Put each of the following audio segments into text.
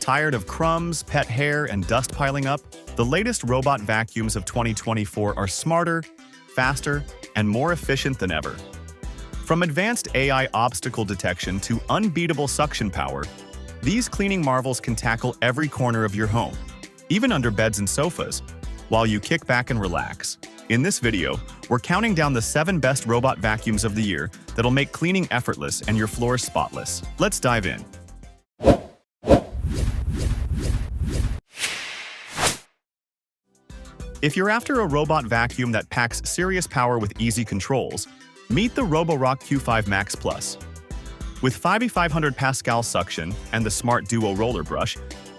Tired of crumbs, pet hair, and dust piling up? The latest robot vacuums of 2024 are smarter, faster, and more efficient than ever. From advanced AI obstacle detection to unbeatable suction power, these cleaning marvels can tackle every corner of your home, even under beds and sofas, while you kick back and relax. In this video, we're counting down the 7 best robot vacuums of the year that'll make cleaning effortless and your floors spotless. Let's dive in. If you're after a robot vacuum that packs serious power with easy controls, meet the roborock-qrevo Max Plus. With 5,500 Pascal suction and the Smart Duo roller brush,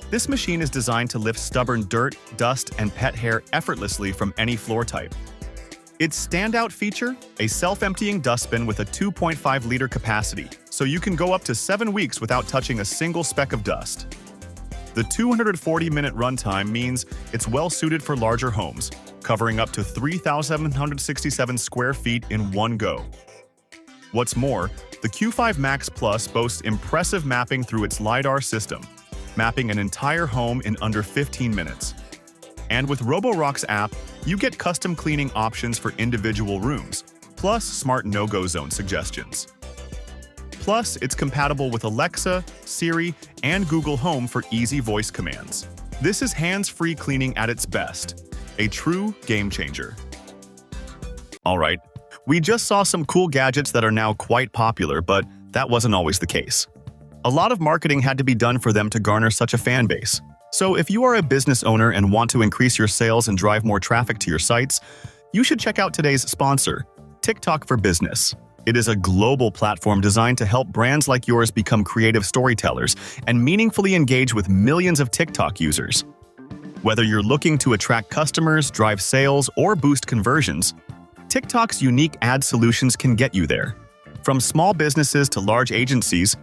this machine is designed to lift stubborn dirt, dust, and pet hair effortlessly from any floor type. Its standout feature? A self-emptying dustbin with a 2.5-liter capacity, so you can go up to 7 weeks without touching a single speck of dust. The 240-minute runtime means it's well-suited for larger homes, covering up to 3,767 square feet in one go. What's more, the Q5 Max Plus boasts impressive mapping through its LiDAR system, mapping an entire home in under 15 minutes. And with Roborock's app, you get custom cleaning options for individual rooms, plus smart no-go zone suggestions. Plus, it's compatible with Alexa, Siri, and Google Home for easy voice commands. This is hands-free cleaning at its best, a true game-changer. Alright, we just saw some cool gadgets that are now quite popular, but that wasn't always the case. A lot of marketing had to be done for them to garner such a fan base. So if you are a business owner and want to increase your sales and drive more traffic to your sites, you should check out today's sponsor, TikTok for Business. It is a global platform designed to help brands like yours become creative storytellers and meaningfully engage with millions of TikTok users. Whether you're looking to attract customers, drive sales, or boost conversions, TikTok's unique ad solutions can get you there. From small businesses to large agencies,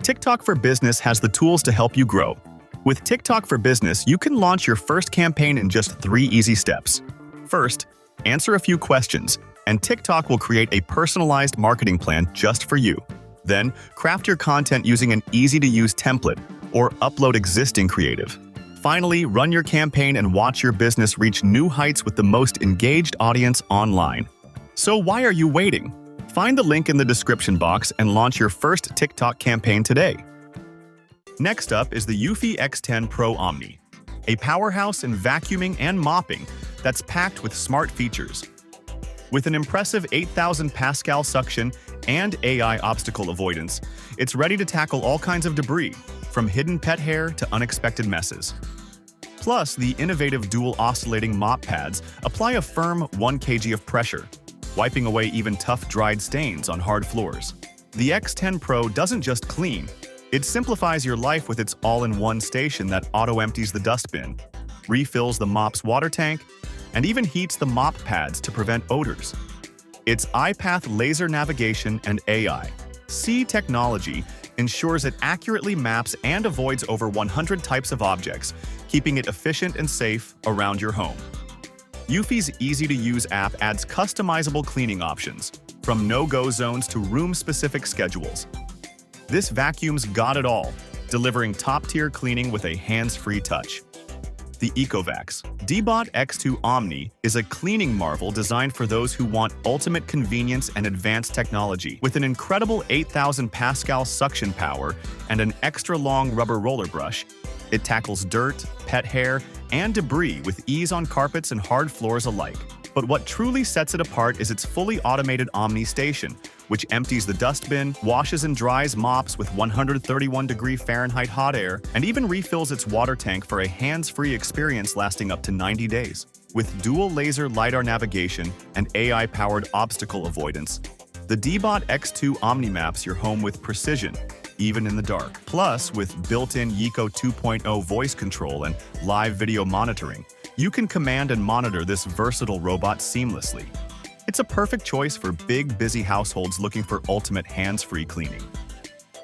TikTok for Business has the tools to help you grow. With TikTok for Business, you can launch your first campaign in just 3 easy steps. First, answer a few questions, and TikTok will create a personalized marketing plan just for you. Then, craft your content using an easy-to-use template or upload existing creative. Finally, run your campaign and watch your business reach new heights with the most engaged audience online. So why are you waiting? Find the link in the description box and launch your first TikTok campaign today. Next up is the eufy X2 Pro Omni, a powerhouse in vacuuming and mopping that's packed with smart features. With an impressive 8,000 Pascal suction and AI obstacle avoidance, it's ready to tackle all kinds of debris, from hidden pet hair to unexpected messes. Plus, the innovative dual oscillating mop pads apply a firm 1 kg of pressure, wiping away even tough dried stains on hard floors. The X2 Pro doesn't just clean, it simplifies your life with its all-in-one station that auto-empties the dustbin, refills the mop's water tank, and even heats the mop pads to prevent odors. Its iPath laser navigation and AI/C technology ensures it accurately maps and avoids over 100 types of objects, keeping it efficient and safe around your home. Eufy's easy-to-use app adds customizable cleaning options, from no-go zones to room-specific schedules. This vacuum's got it all, delivering top-tier cleaning with a hands-free touch. The Ecovacs X2 Omni is a cleaning marvel designed for those who want ultimate convenience and advanced technology. With an incredible 8,000 Pascal suction power and an extra-long rubber roller brush, it tackles dirt, pet hair, and debris with ease on carpets and hard floors alike. But what truly sets it apart is its fully automated Omni station, which empties the dustbin, washes and dries mops with 131-degree Fahrenheit hot air, and even refills its water tank for a hands-free experience lasting up to 90 days. With dual laser LiDAR navigation and AI-powered obstacle avoidance, the X2 Omni maps your home with precision, even in the dark. Plus, with built-in Eco 2.0 voice control and live video monitoring, you can command and monitor this versatile robot seamlessly. It's a perfect choice for big, busy households looking for ultimate hands-free cleaning.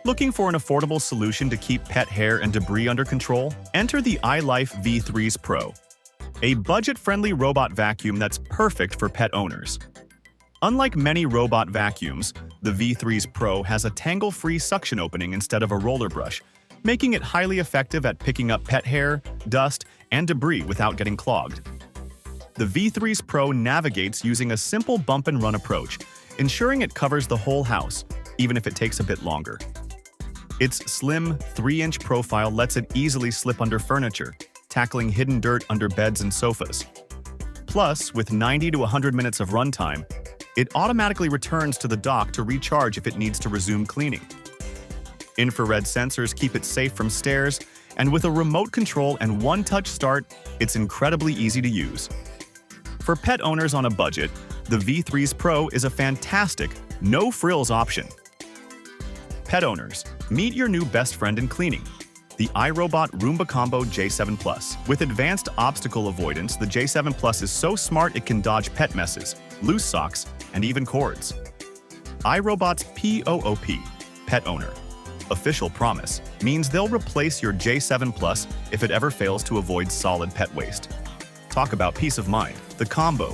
Looking for an affordable solution to keep pet hair and debris under control? Enter the iLife V3s Pro, a budget-friendly robot vacuum that's perfect for pet owners. Unlike many robot vacuums, the V3s Pro has a tangle-free suction opening instead of a roller brush, making it highly effective at picking up pet hair, dust, and debris without getting clogged. The V3's Pro navigates using a simple bump-and-run approach, ensuring it covers the whole house, even if it takes a bit longer. Its slim, 3-inch profile lets it easily slip under furniture, tackling hidden dirt under beds and sofas. Plus, with 90 to 100 minutes of runtime, it automatically returns to the dock to recharge if it needs to resume cleaning. Infrared sensors keep it safe from stairs, and with a remote control and one-touch start, it's incredibly easy to use. For pet owners on a budget, the V3's Pro is a fantastic, no-frills option. Pet owners, meet your new best friend in cleaning, the iRobot Roomba Combo J7 Plus. With advanced obstacle avoidance, the J7 Plus is so smart it can dodge pet messes, loose socks, and even cords. iRobot's POOP, Pet Owner, official promise, means they'll replace your J7 Plus if it ever fails to avoid solid pet waste. Talk about peace of mind. The Combo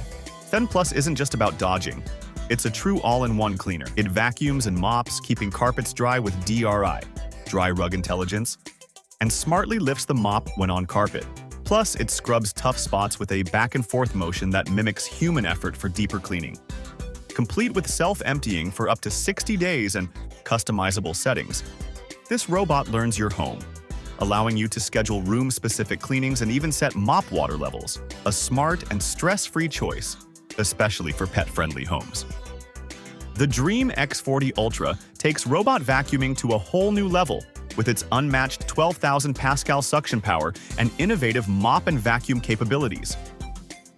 Fen Plus isn't just about dodging. It's a true all-in-one cleaner. It vacuums and mops, keeping carpets dry with DRI, dry rug intelligence, and smartly lifts the mop when on carpet. Plus, it scrubs tough spots with a back-and-forth motion that mimics human effort for deeper cleaning. Complete with self-emptying for up to 60 days and customizable settings, this robot learns your home, allowing you to schedule room-specific cleanings and even set mop water levels. A smart and stress-free choice, especially for pet-friendly homes. The Dream X40 Ultra takes robot vacuuming to a whole new level with its unmatched 12,000 Pascal suction power and innovative mop and vacuum capabilities.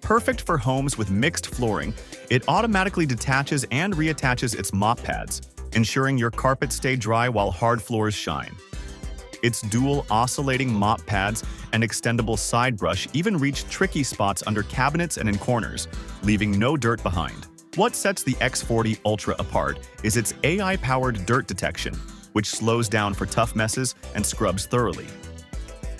Perfect for homes with mixed flooring, it automatically detaches and reattaches its mop pads, ensuring your carpets stay dry while hard floors shine. Its dual oscillating mop pads and extendable side brush even reach tricky spots under cabinets and in corners, leaving no dirt behind. What sets the X40 Ultra apart is its AI-powered dirt detection, which slows down for tough messes and scrubs thoroughly.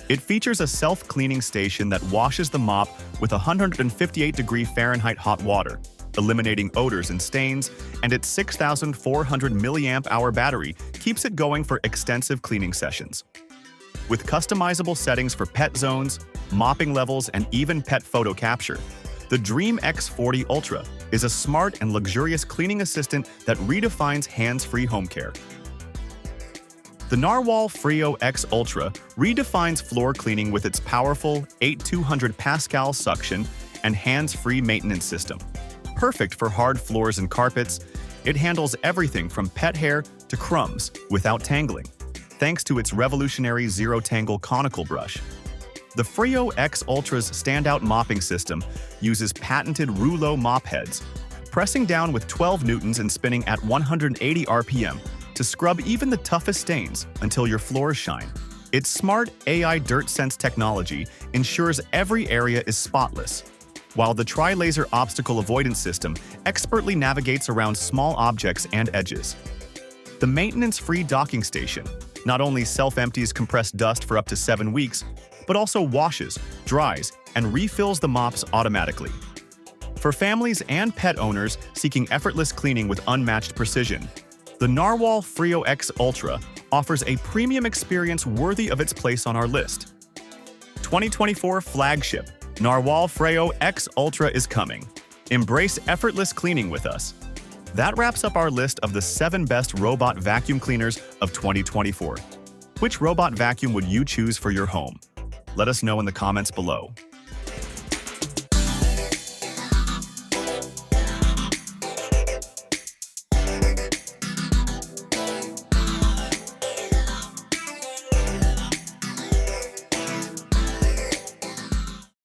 It features a self-cleaning station that washes the mop with 158-degree Fahrenheit hot water, eliminating odors and stains, and its 6,400 mAh battery keeps it going for extensive cleaning sessions. With customizable settings for pet zones, mopping levels, and even pet photo capture, the Dream X40 Ultra is a smart and luxurious cleaning assistant that redefines hands-free home care. The Narwhal Freo X Ultra redefines floor cleaning with its powerful 8200 Pascal suction and hands-free maintenance system. Perfect for hard floors and carpets, it handles everything from pet hair to crumbs without tangling, thanks to its revolutionary zero-tangle conical brush. The Freo X Ultra's standout mopping system uses patented rouleau mop heads, pressing down with 12 newtons and spinning at 180 RPM to scrub even the toughest stains until your floors shine. Its smart AI Dirt Sense technology ensures every area is spotless, while the Tri-Laser Obstacle Avoidance System expertly navigates around small objects and edges. The maintenance-free docking station not only self-empties compressed dust for up to 7 weeks, but also washes, dries, and refills the mops automatically. For families and pet owners seeking effortless cleaning with unmatched precision, the Narwhal Freo X Ultra offers a premium experience worthy of its place on our list. 2024 flagship Narwhal Freo X Ultra is coming. Embrace effortless cleaning with us. That wraps up our list of the 7 best robot vacuum cleaners of 2024. Which robot vacuum would you choose for your home? Let us know in the comments below.